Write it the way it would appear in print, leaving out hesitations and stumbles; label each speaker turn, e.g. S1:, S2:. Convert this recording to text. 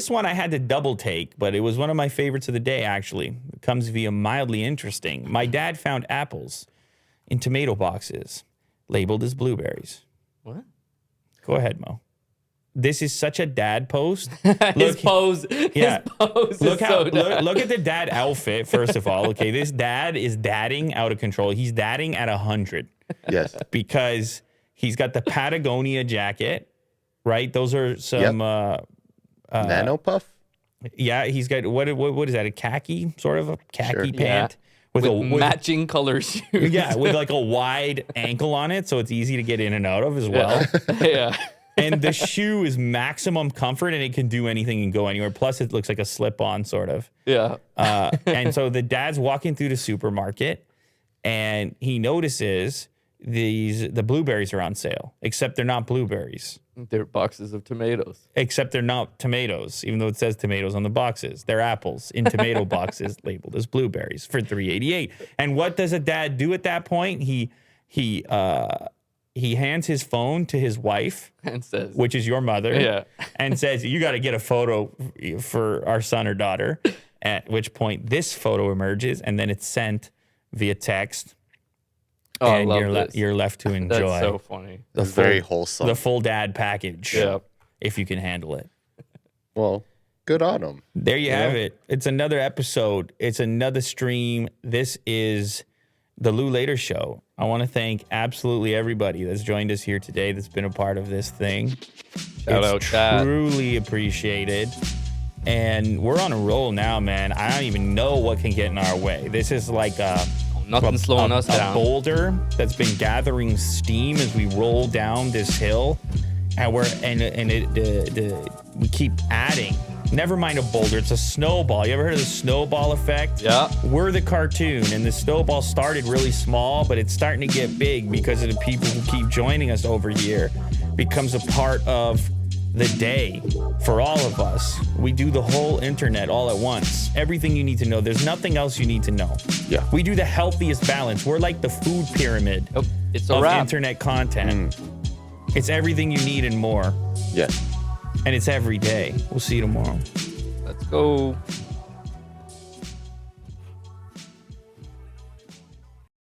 S1: This one I had to double take, but it was one of my favorites of the day, actually. It comes via mildly interesting. My dad found apples in tomato boxes labeled as blueberries.
S2: What?
S1: Go ahead, Mo. This is such a dad post.
S2: His pose.
S1: Yeah.
S2: His pose
S1: Look
S2: is
S1: how
S2: so dad.
S1: look at the dad outfit, first of all. Okay, this dad is dadding out of control. He's dadding at 100.
S3: Yes.
S1: Because he's got the Patagonia jacket, right? Those are some
S3: Nano Puff?
S1: yeah, he's got what is that? A khaki, sort of a khaki
S3: Sure.
S1: pant
S2: With
S1: with
S2: matching color shoes.
S1: yeah, with like a wide ankle on it, so it's easy to get in and out of as well.
S2: Yeah.
S1: And the shoe is maximum comfort, and it can do anything and go anywhere. Plus, it looks like a slip-on, sort of.
S2: Yeah.
S1: And so the dad's walking through the supermarket, and he notices the blueberries are on sale, except they're not blueberries.
S2: They're boxes of tomatoes.
S1: Except they're not tomatoes, even though it says tomatoes on the boxes. They're apples in tomato boxes labeled as blueberries for $3.88. And what does a dad do at that point? He hands his phone to his wife,
S2: And says,
S1: which is your mother,
S2: Yeah.
S1: and says, "You got to get a photo for our son or daughter." At which point, this photo emerges, and then it's sent via text.
S2: oh, I
S1: And
S2: love this.
S1: you're left to enjoy
S2: That's so funny.
S3: It's very wholesome.
S1: the full dad package,
S2: Yeah.
S1: if you can handle it.
S3: Well, good on him.
S1: There you have it. It's another episode. It's another stream. This is the Lou Later Show. I want to thank absolutely everybody that's joined us here today that's been a part of this thing.
S2: Shout out, Chad.
S1: Truly appreciated. And we're on a roll now, man. I don't even know what can get in our way. This is like
S2: Nothing's slowing us
S1: a
S2: down.
S1: boulder that's been gathering steam as we roll down this hill, and we keep adding. Never mind a boulder, it's a snowball. You ever heard of the snowball effect?
S2: Yeah.
S1: We're the cartoon, and the snowball started really small, but it's starting to get big because of the people who keep joining us over here. Becomes a part of the day for all of us. We do the whole internet all at once. Everything you need to know. There's nothing else you need to know.
S3: Yeah.
S1: We do the healthiest balance. We're like the food pyramid
S2: Oh, it's a
S1: of
S2: wrap.
S1: internet content. It's everything you need and more.
S3: Yes.
S1: And it's every day. We'll see you tomorrow.
S2: Let's go.